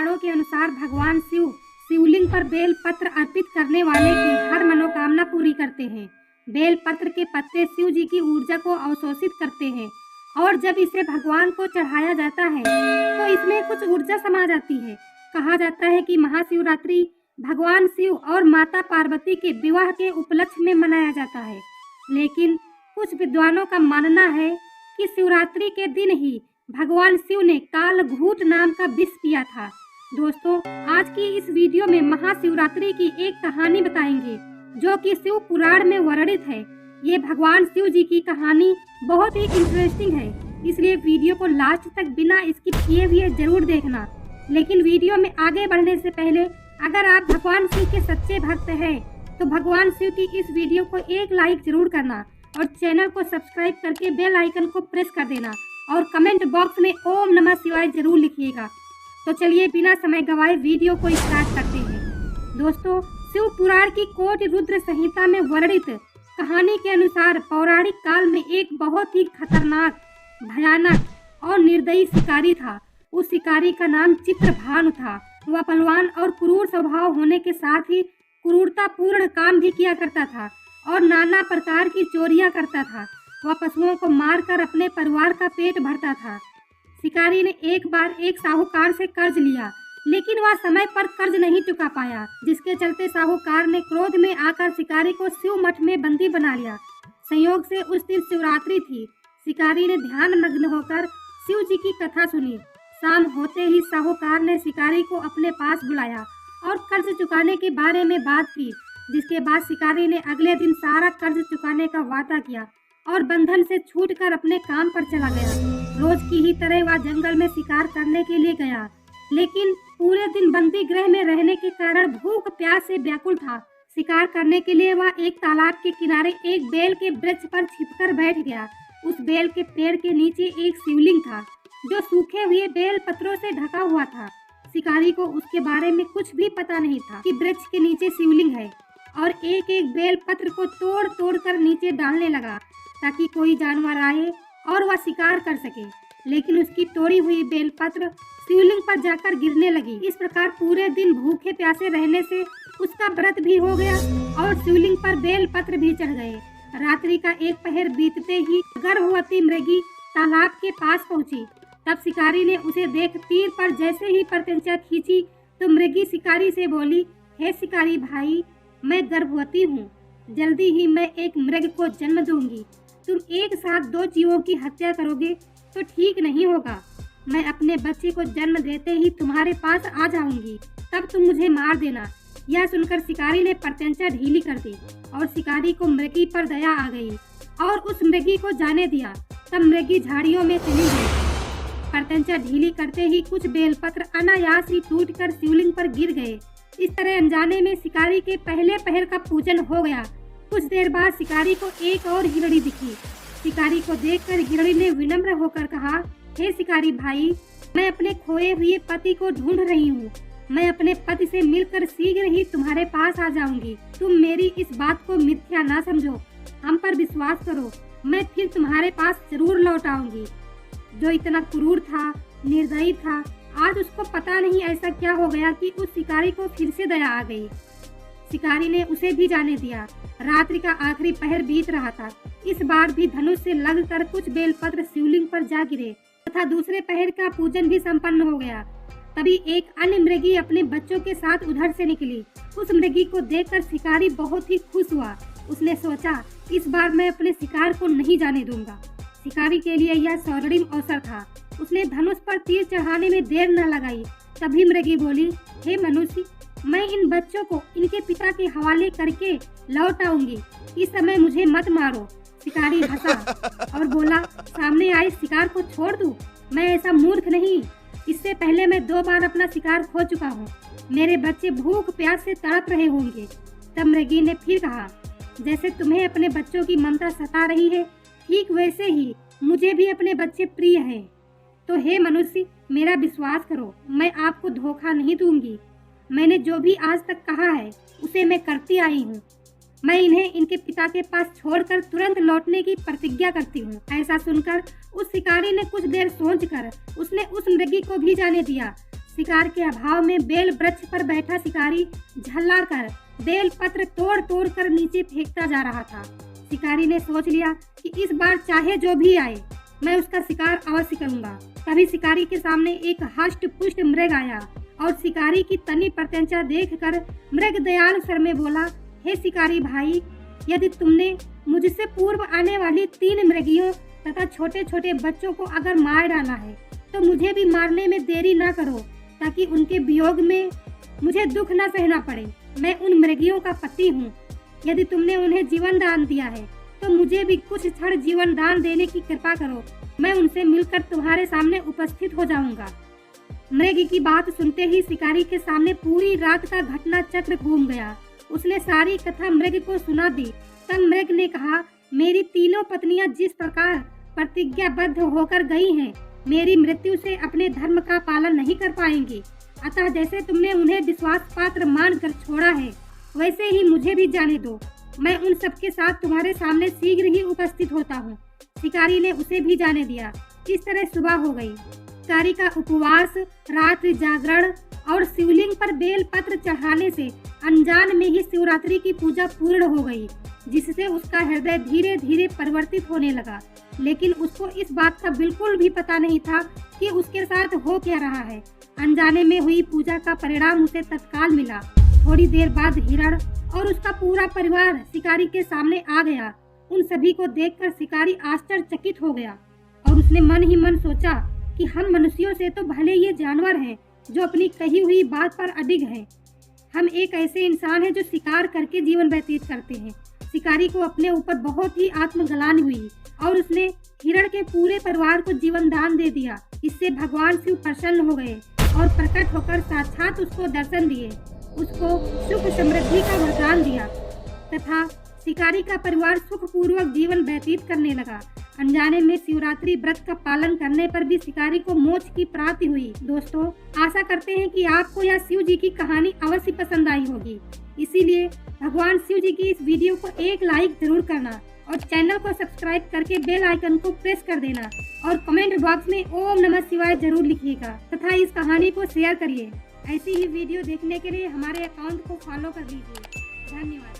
पुराणों के अनुसार भगवान शिव शिवलिंग पर बेल पत्र अर्पित करने वाले की हर मनोकामना पूरी करते हैं। बेल पत्र के पत्ते शिव जी की ऊर्जा को अवशोषित करते हैं और जब इसे भगवान को चढ़ाया जाता है तो इसमें कुछ ऊर्जा समा जाती है। कहा जाता है कि महाशिवरात्रि भगवान शिव और माता पार्वती के विवाह के उपलक्ष्य में मनाया जाता है, लेकिन कुछ विद्वानों का मानना है कि शिवरात्रि के दिन ही भगवान शिव ने कालघूट नाम का विष पिया था। दोस्तों, आज की इस वीडियो में महाशिवरात्रि की एक कहानी बताएंगे जो कि शिव पुराण में वर्णित है। ये भगवान शिव जी की कहानी बहुत ही इंटरेस्टिंग है, इसलिए वीडियो को लास्ट तक बिना स्किप किए हुए जरूर देखना। लेकिन वीडियो में आगे बढ़ने से पहले अगर आप भगवान शिव के सच्चे भक्त हैं तो भगवान शिव की इस वीडियो को एक लाइक जरूर करना और चैनल को सब्सक्राइब करके बेल आइकन को प्रेस कर देना और कमेंट बॉक्स में ओम नमः शिवाय जरूर लिखिएगा। तो चलिए बिना समय गवाए वीडियो को स्टार्ट करते हैं। दोस्तों, शिव पुराण की कोटि रुद्र संहिता में वर्णित कहानी के अनुसार पौराणिक काल में एक बहुत ही खतरनाक, भयानक और निर्दयी शिकारी था। उस शिकारी का नाम चित्रभानु था। वह बलवान और क्रूर स्वभाव होने के साथ ही क्रूरतापूर्ण काम भी किया करता था और नाना प्रकार की चोरियां करता था। वह पशुओं को मारकर अपने परिवार का पेट भरता था। शिकारी ने एक बार एक साहूकार से कर्ज लिया, लेकिन वह समय पर कर्ज नहीं चुका पाया, जिसके चलते साहूकार ने क्रोध में आकर शिकारी को शिव मठ में बंदी बना लिया। संयोग से उस दिन शिवरात्रि थी। शिकारी ने ध्यान मग्न होकर शिव जी की कथा सुनी। शाम होते ही साहूकार ने शिकारी को अपने पास बुलाया और कर्ज चुकाने के बारे में बात की, जिसके बाद शिकारी ने अगले दिन सारा कर्ज चुकाने का वादा किया और बंधन से छूटकर अपने काम पर चला गया। रोज की ही तरह वह जंगल में शिकार करने के लिए गया, लेकिन पूरे दिन बंदी गृह में रहने के कारण भूख प्यास से व्याकुल था। शिकार करने के लिए वह एक तालाब के किनारे एक बेल के वृक्ष पर छिपकर बैठ गया। उस बेल के पेड़ के नीचे एक शिवलिंग था जो सूखे हुए बेल पत्रों से ढका हुआ था। शिकारी को उसके बारे में कुछ भी पता नहीं था कि वृक्ष के नीचे शिवलिंग है और एक एक बेल पत्र को तोड़ तोड़ कर नीचे डालने लगा ताकि कोई जानवर आए और वह शिकार कर सके, लेकिन उसकी तोड़ी हुई बेल पत्र शिवलिंग पर जाकर गिरने लगी। इस प्रकार पूरे दिन भूखे प्यासे रहने से उसका व्रत भी हो गया और शिवलिंग पर बेल पत्र भी चढ़ गए। रात्रि का एक पहर बीतते ही गर्भवती मृगी तालाब के पास पहुंची। तब शिकारी ने उसे देख तीर पर जैसे ही प्रत्यंचा खींची तो मृगी शिकारी से बोली, हे शिकारी भाई, मैं गर्भवती हूँ। जल्दी ही मैं एक मृग को जन्म दूंगी। तुम एक साथ दो जीवों की हत्या करोगे तो ठीक नहीं होगा। मैं अपने बच्चे को जन्म देते ही तुम्हारे पास आ जाऊंगी, तब तुम मुझे मार देना। यह सुनकर शिकारी ने प्रत्यंचा ढीली कर दी और शिकारी को मृगी पर दया आ गई और उस मृगी को जाने दिया। तब मृगी झाड़ियों में चली गई। प्रत्यंचा ढीली करते ही कुछ बेलपत्र अनायास ही टूटकर शिवलिंग पर गिर गए। इस तरह अनजाने में शिकारी के पहले पहर का पूजन हो गया। कुछ देर बाद शिकारी को एक और हिरणी दिखी। शिकारी को देखकर हिरणी ने विनम्र होकर कहा, हे शिकारी भाई, मैं अपने खोए हुए पति को ढूंढ रही हूँ। मैं अपने पति से मिलकर शीघ्र ही तुम्हारे पास आ जाऊंगी। तुम मेरी इस बात को मिथ्या ना समझो, हम पर विश्वास करो। मैं फिर तुम्हारे पास जरूर लौट आऊंगी। जो इतना क्रूर था, निर्दयी था, आज उसको पता नहीं ऐसा क्या हो गया कि उस शिकारी को फिर से दया आ गई। शिकारी ने उसे भी जाने दिया। रात्रि का आखिरी पहर बीत रहा था। इस बार भी धनुष से लगकर कुछ बेलपत्र शिवलिंग पर जा गिरे तथा दूसरे पहर का पूजन भी संपन्न हो गया। तभी एक अन्य मृगी अपने बच्चों के साथ उधर से निकली। उस मृगी को देखकर शिकारी बहुत ही खुश हुआ। उसने सोचा, इस बार मैं अपने शिकार को नहीं जाने दूंगा। शिकारी के लिए यह स्वर्णिम अवसर था। उसने धनुष पर तीर चढ़ाने में देर न लगाई। तभी मृगी बोली, हे मनुष्य, मैं इन बच्चों को इनके पिता के हवाले करके लौट आऊंगी। इस समय मुझे मत मारो। शिकारी हंसा और बोला, सामने आए शिकार को छोड़ दूं? मैं ऐसा मूर्ख नहीं। इससे पहले मैं 2 बार अपना शिकार खो चुका हूँ। मेरे बच्चे भूख प्यास से तड़प रहे होंगे। तब मृगी ने फिर कहा, जैसे तुम्हें अपने बच्चों की ममता सता रही है, ठीक वैसे ही मुझे भी अपने बच्चे प्रिय हैं। तो हे मनुष्य, मेरा विश्वास करो, मैं आपको धोखा नहीं दूंगी। मैंने जो भी आज तक कहा है उसे मैं करती आई हूँ। मैं इन्हें इनके पिता के पास छोड़कर तुरंत लौटने की प्रतिज्ञा करती हूँ। ऐसा सुनकर उस शिकारी ने कुछ देर सोचकर उसने उस मृगी को भी जाने दिया। शिकार के अभाव में बेल वृक्ष पर बैठा शिकारी झल्ला कर बेल पत्र तोड़ तोड़ कर नीचे फेंकता जा रहा था। शिकारी ने सोच लिया कि इस बार चाहे जो भी आए मैं उसका शिकार अवश्य करूंगा। तभी शिकारी के सामने एक हष्ट पुष्ट मृग आया और शिकारी की तनी प्रत्यंचा देखकर मृग दयालु स्वर में बोला, हे शिकारी भाई, यदि तुमने मुझसे पूर्व आने वाली 3 मृगियों तथा छोटे छोटे बच्चों को अगर मार डाला है तो मुझे भी मारने में देरी ना करो, ताकि उनके वियोग में मुझे दुख न सहना पड़े। मैं उन मृगियों का पति हूँ। यदि तुमने उन्हें जीवन दान दिया है तो मुझे भी कुछ क्षण जीवन दान देने की कृपा करो। मैं उनसे मिलकर तुम्हारे सामने उपस्थित हो जाऊंगा। मृग की बात सुनते ही शिकारी के सामने पूरी रात का घटना चक्र घूम गया। उसने सारी कथा मृग को सुना दी। तब मृग ने कहा, मेरी तीनों पत्नियां जिस प्रकार प्रतिज्ञाबद्ध होकर गई हैं, मेरी मृत्यु से अपने धर्म का पालन नहीं कर पाएंगी। अतः जैसे तुमने उन्हें विश्वास पात्र मानकर छोड़ा है, वैसे ही मुझे भी जाने दो। मैं उन सबके साथ तुम्हारे सामने शीघ्र ही उपस्थित होता हूँ। शिकारी ने उसे भी जाने दिया। इस तरह सुबह हो गई। शिकारी का उपवास, रात्रि जागरण और शिवलिंग पर बेल पत्र चढ़ाने से अनजान में ही शिवरात्रि की पूजा पूर्ण हो गई, जिससे उसका हृदय धीरे धीरे परिवर्तित होने लगा। लेकिन उसको इस बात का बिल्कुल भी पता नहीं था कि उसके साथ हो क्या रहा है। अनजाने में हुई पूजा का परिणाम उसे तत्काल मिला। थोड़ी देर बाद हिरण और उसका पूरा परिवार शिकारी के सामने आ गया। उन सभी को देखकर शिकारी आश्चर्यचकित हो गया और उसने मन ही मन सोचा कि हम मनुष्यों से तो भले ये जानवर हैं जो अपनी कही हुई बात पर अडिग हैं। हम एक ऐसे इंसान हैं जो शिकार करके जीवन व्यतीत करते हैं। शिकारी को अपने ऊपर बहुत ही आत्मग्लानि हुई और उसने हिरण के पूरे परिवार को जीवन दान दे दिया। इससे भगवान शिव प्रसन्न हो गए और प्रकट होकर साक्षात उसको दर्शन दिए, उसको सुख समृद्धि का वरदान दिया तथा शिकारी का परिवार सुखपूर्वक जीवन व्यतीत करने लगा। अनजाने में शिवरात्रि व्रत का पालन करने पर भी शिकारी को मोक्ष की प्राप्ति हुई। दोस्तों, आशा करते हैं कि आपको यह शिव जी की कहानी अवश्य पसंद आई होगी। इसीलिए भगवान शिव जी की इस वीडियो को एक लाइक जरूर करना और चैनल को सब्सक्राइब करके बेल आइकन को प्रेस कर देना और कमेंट बॉक्स में ओम नमः शिवाय जरूर लिखिएगा तथा इस कहानी को शेयर करिए। ऐसी ही वीडियो देखने के लिए हमारे अकाउंट को फॉलो कर लीजिए। धन्यवाद।